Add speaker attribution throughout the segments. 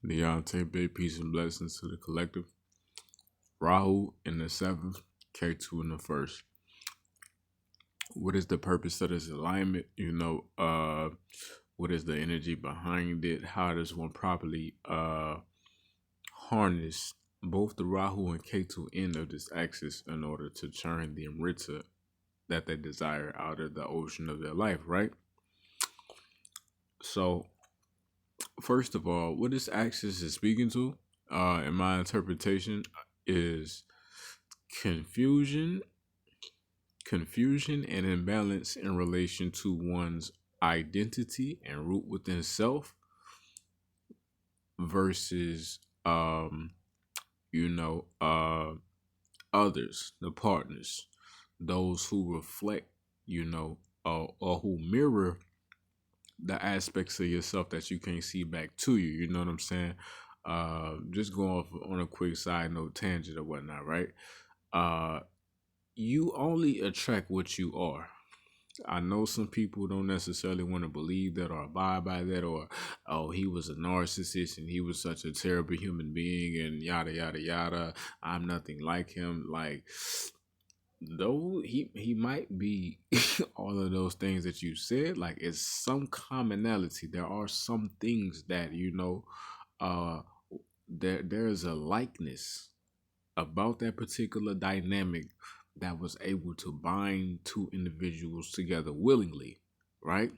Speaker 1: Deontay, big peace and blessings to the collective. Rahu in the seventh, Ketu in the first. What is the purpose of this alignment? What is the energy behind it? How does one properly harness both the Rahu and Ketu end of this axis in order to churn the Amrita that they desire out of the ocean of their life, right? So, first of all, what this axis is speaking to, in my interpretation, is confusion, confusion and imbalance in relation to one's identity and root within self versus you know, others, the partners, those who reflect, or who mirror the aspects of yourself that you can't see back to you. You know what I'm saying? Just going off on a quick side note, tangent or whatnot, right? Uh, you only attract what you are. I know some people don't necessarily want to believe that or abide by that, or oh, he was a narcissist and he was such a terrible human being and yada yada yada. I'm nothing like him. Like, though he might be all of those things that you said, like it's some commonality. There are some things that uh there's a likeness about that particular dynamic that was able to bind two individuals together willingly, right?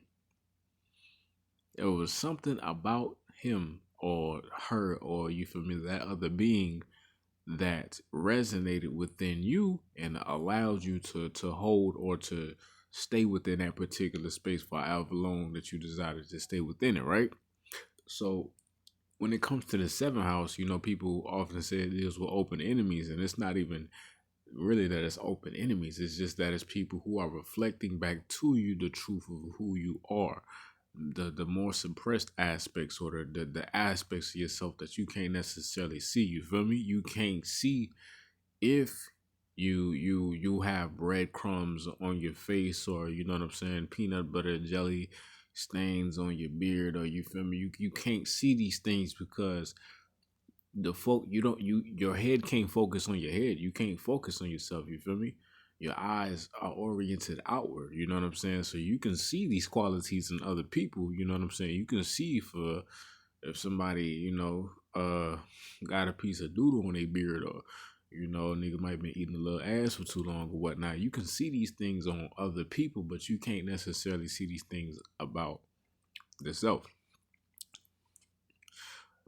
Speaker 1: There was something about him or her, or you feel me, that other being that resonated within you and allowed you to hold or to stay within that particular space for however long that you decided to stay within it, right? So when it comes to the seventh house, people often say it deals with open enemies, and it's not even really that it's open enemies. It's just that it's people who are reflecting back to you the truth of who you are. The more suppressed aspects, or the aspects of yourself that you can't necessarily see. You feel me? You can't see if you have breadcrumbs on your face, or you know what I'm saying, peanut butter jelly stains on your beard, or you feel me, you can't see these things because the folk you don't you your head can't focus on your head. You can't focus on yourself. You feel me? Your eyes are oriented outward. You know what I'm saying? So you can see these qualities in other people. You know what I'm saying? You can see if somebody got a piece of doodle on their beard, or nigga might been eating a little ass for too long or whatnot. You can see these things on other people, but you can't necessarily see these things about the self,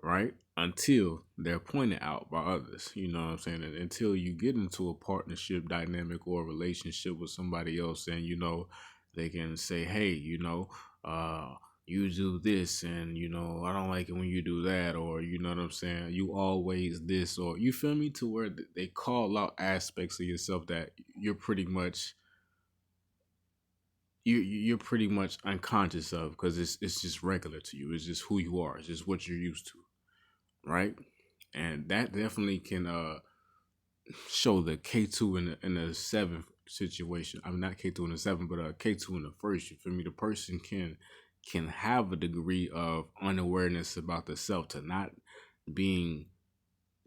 Speaker 1: right? Until they're pointed out by others. You know what I'm saying? And until you get into a partnership dynamic or a relationship with somebody else, and they can say, hey, uh you do this, and I don't like it when you do that, or you know what I'm saying, you always this, or you feel me, to where they call out aspects of yourself that you're pretty much you're pretty much unconscious of, because it's just regular to you. It's just who you are. It's just what you're used to, right? And that definitely can show the K2 in the seventh situation. I'm not K2 in the seventh, but K2 in the first. You feel me? The person can have a degree of unawareness about the self, to not being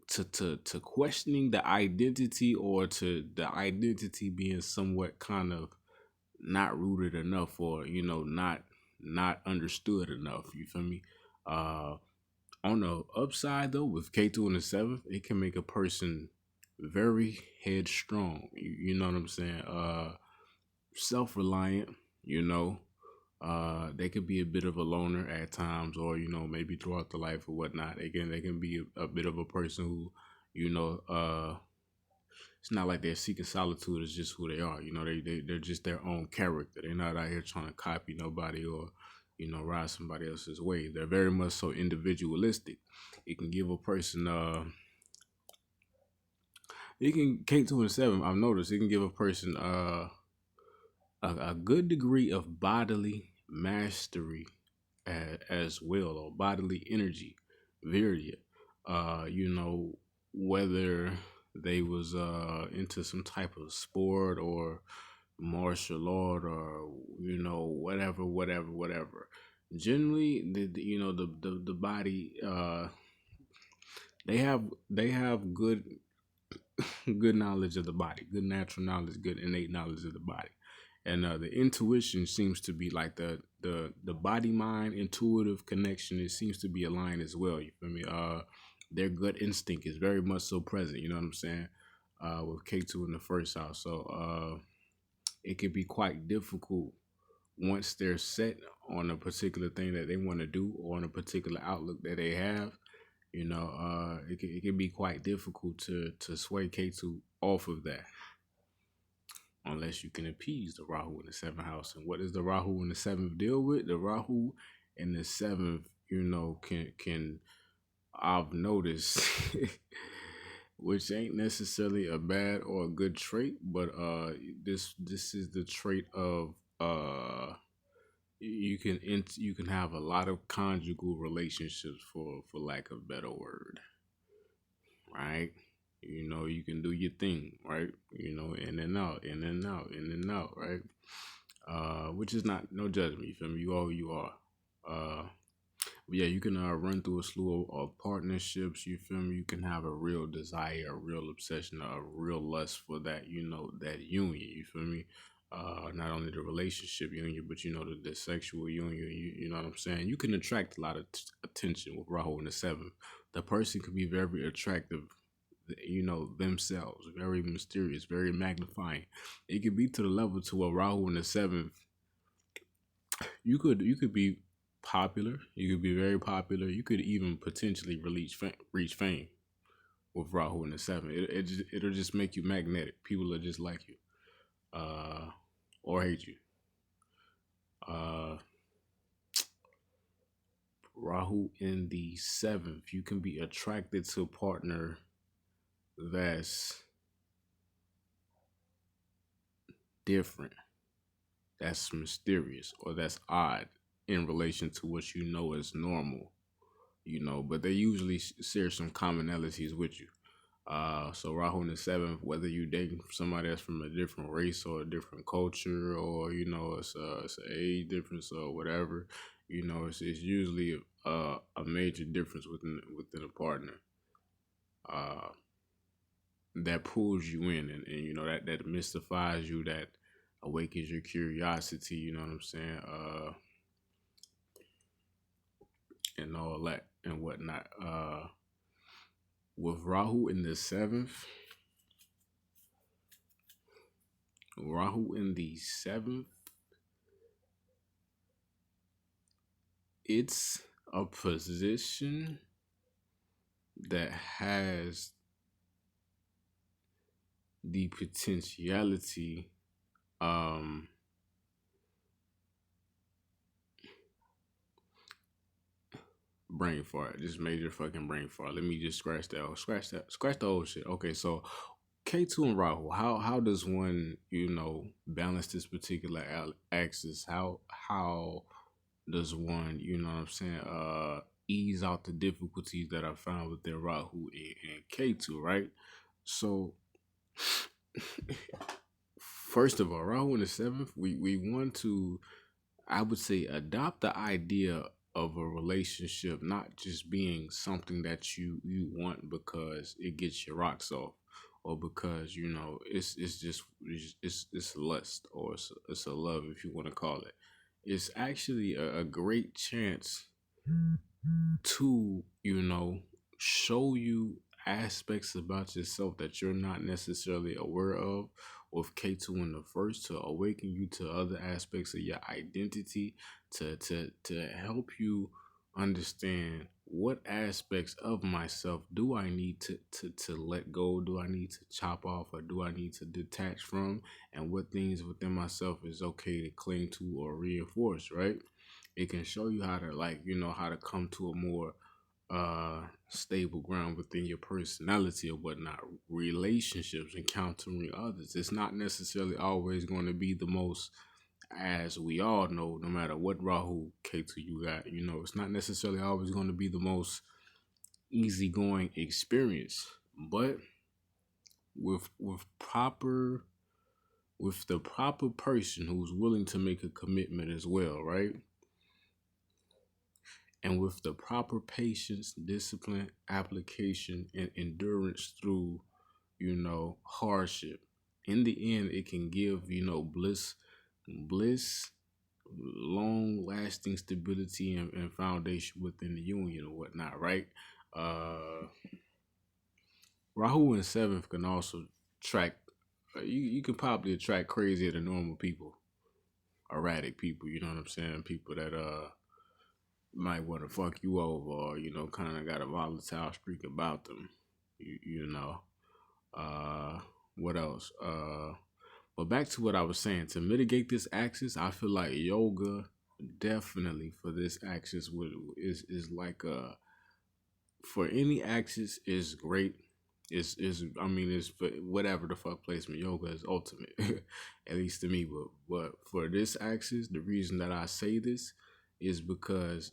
Speaker 1: to questioning the identity, or to the identity being somewhat kind of not rooted enough, or not understood enough. You feel me? Uh on the upside though, with K2 in the seventh, it can make a person very headstrong. You know what I'm saying? Self-reliant, you know. They could be a bit of a loner at times, or maybe throughout the life or whatnot. They can be a bit of a person who, you know, uh it's not like they're seeking solitude. It's just who they are. They're just their own character. They're not out here trying to copy nobody, or ride somebody else's way. They're very much so individualistic. It can give a person it can K2 and seven. I've noticed it can give a person a good degree of bodily mastery, as well, or bodily energy, virya. Whether they was into some type of sport, or martial art, or whatever. Generally, the body, they have good knowledge of the body, good natural knowledge, good innate knowledge of the body, and the intuition seems to be like the body mind intuitive connection. It seems to be aligned as well. You feel me? Their gut instinct is very much so present. You know what I'm saying? With K2 in the first house, so it can be quite difficult once they're set on a particular thing that they want to do or on a particular outlook that they have. It can be quite difficult to sway K2 off of that unless you can appease the Rahu in the seventh house. And what does the Rahu in the seventh deal with? The Rahu in the seventh, can I've noticed, which ain't necessarily a bad or a good trait, but this is the trait of you can have a lot of conjugal relationships, for lack of a better word, right? You can do your thing, right? In and out, in and out, in and out, right? Which is not no judgment. You feel me? You are who you are. But yeah, you can run through a slew of partnerships. You feel me? You can have a real desire, a real obsession, a real lust for that. That union. You feel me? Not only the relationship union, but the sexual union. You know what I'm saying? You can attract a lot of attention with Rahu in the seventh. The person can be very attractive, themselves, very mysterious, very magnifying. It could be to the level to where Rahu in the seventh, you could be popular, you could be very popular, you could even potentially reach fame with Rahu in the seventh. It'll just make you magnetic. People will just like you, uh, or hate you. Uh, Rahu in the seventh, you can be attracted to a partner that's different, that's mysterious, or that's odd in relation to what you know as normal, but they usually share some commonalities with you. So Rahu in the seventh, whether you dating somebody that's from a different race or a different culture, or it's an age difference or whatever, it's usually a major difference within a partner. Uh, that pulls you in, and that mystifies you, that awakens your curiosity, you know what I'm saying, and all that and whatnot. With Rahu in the seventh, Rahu in the seventh, it's a position that has the potentiality, um brain fart, just major fucking brain fart. Let me just scratch the old shit. Okay, so K2 and Rahu, how does one, balance this particular axis? How does one, what I'm saying, ease out the difficulties that I found with their Rahu and Ketu, right? So, first of all, Rahu in the seventh, we want to, I would say, adopt the idea of a relationship not just being something that you want because it gets your rocks off, or because it's lust, or it's a love, if you want to call it. It's actually a great chance to show you aspects about yourself that you're not necessarily aware of, with K2 in the first, to awaken you to other aspects of your identity, to help you understand what aspects of myself do I need to let go, do I need to chop off, or do I need to detach from, and what things within myself is okay to cling to or reinforce, right? It can show you how to, how to come to a more stable ground within your personality or whatnot. Relationships, encountering others, it's not necessarily always going to be the most, as we all know, no matter what Rahu Ketu you got, it's not necessarily always going to be the most easygoing experience. But with the proper person who's willing to make a commitment as well, right? And with the proper patience, discipline, application, and endurance through, hardship, in the end, it can give, bliss, long lasting stability and foundation within the union or whatnot, right? Uh, Rahu in seventh can also track, you can probably attract crazier than normal people, erratic people, you know what I'm saying? People that, might want to fuck you over or, kind of got a volatile streak about them, you know. Uh, what else? But back to what I was saying, to mitigate this axis, I feel like yoga definitely for this axis is like for any axis is great. Is I mean it's for whatever the fuck placement, yoga is ultimate, at least to me. But for this axis, the reason that I say this is because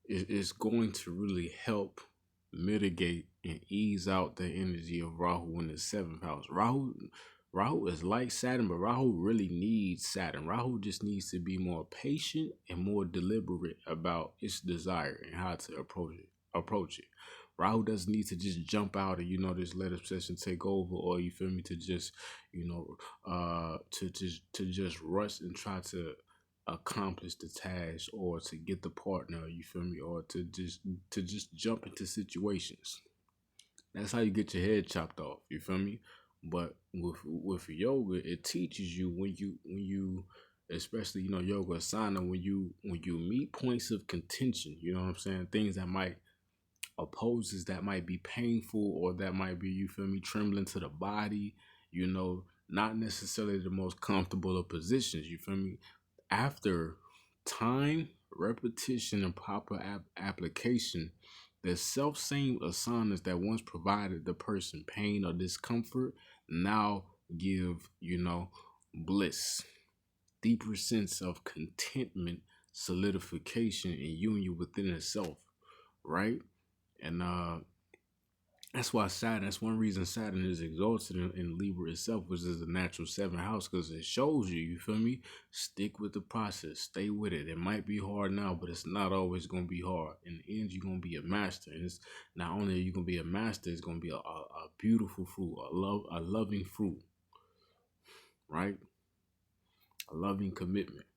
Speaker 1: it's going to really help mitigate and ease out the energy of Rahu in the seventh house. Rahu is like Saturn, but Rahu really needs Saturn. Rahu just needs to be more patient and more deliberate about its desire and how to approach it. Rahu doesn't need to just jump out and just let obsession take over, or you feel me, to just to just rush and try to accomplish the task or to get the partner, you feel me, or to just jump into situations. That's how you get your head chopped off, you feel me. But with yoga, it teaches you when you especially yoga asana, when you meet points of contention, you know what I'm saying, things that might opposes that might be painful or that might be, you feel me, trembling to the body, not necessarily the most comfortable of positions, you feel me. After time, repetition, and proper application, the self same asanas that once provided the person pain or discomfort now give, bliss, deeper sense of contentment, solidification, and union within itself, right? And that's one reason Saturn is exalted in Libra itself, which is the natural seventh house, because it shows you, you feel me? Stick with the process, stay with it. It might be hard now, but it's not always gonna be hard. In the end, you're gonna be a master. And it's not only are you gonna be a master, it's gonna be a beautiful fruit, a loving fruit, right? A loving commitment.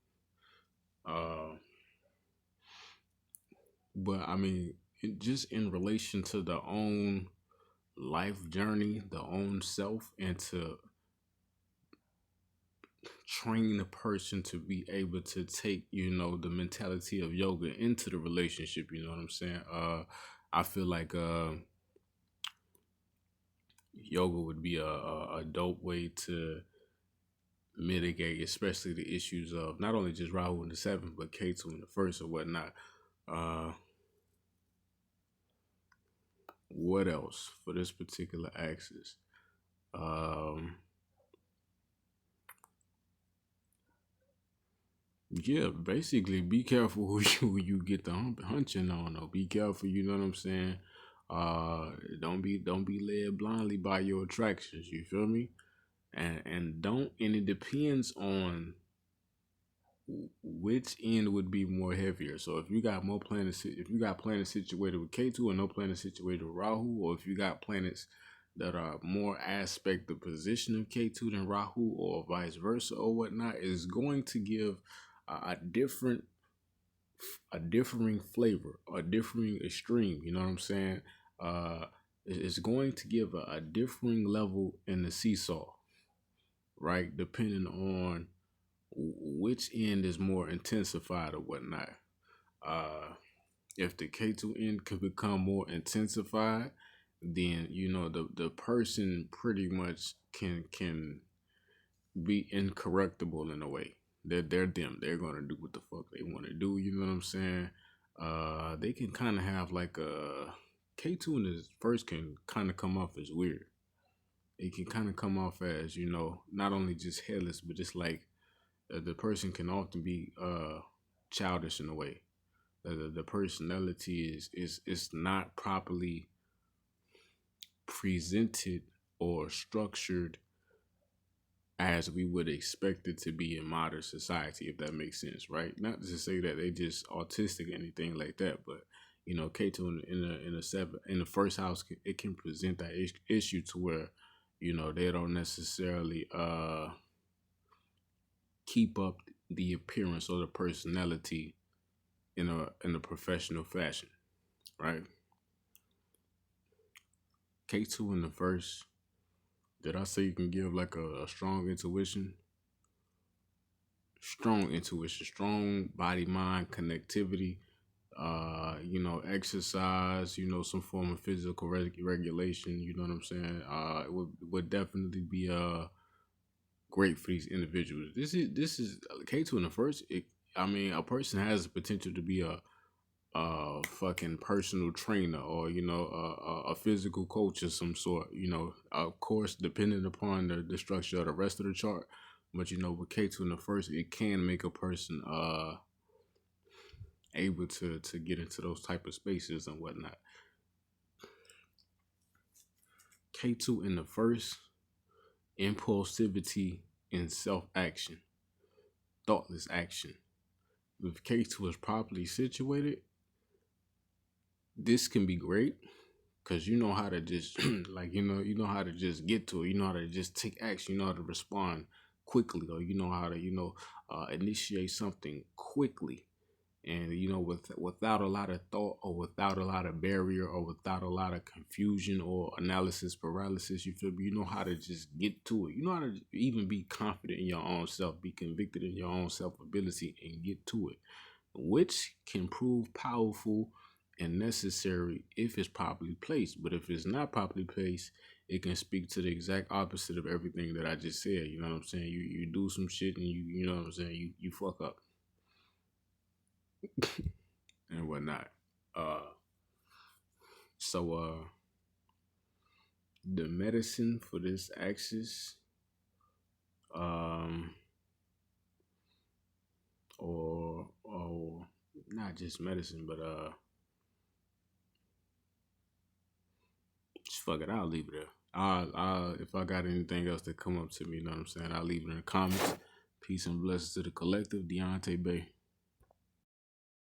Speaker 1: Uh but I mean, just in relation to the own life journey, the own self, and to train a person to be able to take, the mentality of yoga into the relationship, you know what I'm saying? I feel like yoga would be a dope way to mitigate, especially the issues of not only just Rahu in the seventh, but Ketu in the first or whatnot. Uh, what else for this particular axis? Um, Yeah, basically, be careful who you get the hunching on. Or be careful, you know what I'm saying. Don't be led blindly by your attractions. You feel me? And don't. And it depends on which end would be more heavier. So if you got more planets, if you got planets situated with K2 and no planets situated with Rahu, or if you got planets that are more aspect the position of K2 than Rahu, or vice versa, or whatnot, is going to give a different, a differing flavor, a differing extreme. You know what I'm saying? Uh, it's going to give a differing level in the seesaw, right? Depending on which end is more intensified or whatnot. Uh, if the K2 end can become more intensified, then the person pretty much can be incorrectable in a way. They're them. They're gonna do what the fuck they want to do. You know what I'm saying? They can kind of have like a K2 in his first can kind of come off as weird. It can kind of come off as not only just headless, but just like the person can often be childish in a way. The personality is not properly presented or structured as we would expect it to be in modern society, if that makes sense, right? Not to say that they just autistic or anything like that, but Ketu in the first house, it can present that issue to where they don't necessarily keep up the appearance or the personality in a professional fashion, right? K2 in the first, did I say you can give like a strong intuition? Strong intuition, strong body mind connectivity, exercise, some form of physical regulation, you know what I'm saying? It would definitely be great for these individuals. This is K2 in the first. I mean, a person has the potential to be a fucking personal trainer or a physical coach of some sort. Of course, depending upon the structure of the rest of the chart. But with K2 in the first, it can make a person able to get into those type of spaces and whatnot. K2 in the first, impulsivity and self action, thoughtless action. If K2 is properly situated, this can be great because you know how to just you know how to just get to it. You know how to just take action. You know how to respond quickly, or you know how to initiate something quickly, and without a lot of thought or without a lot of barrier or without a lot of confusion or analysis paralysis. You feel me? You know how to just get to it. You know how to even be confident in your own self, be convicted in your own self ability, and get to it, which can prove powerful and necessary if it's properly placed. But if it's not properly placed, it can speak to the exact opposite of everything that I just said. You know what I'm saying? You do some shit and you know what I'm saying, you fuck up and whatnot. Uh so the medicine for this axis, um or not just medicine, but just fuck it, I'll leave it there. I if I got anything else that come up to me, you know what I'm saying, I'll leave it in the comments. Peace and blessings to the collective. Deontay Bay.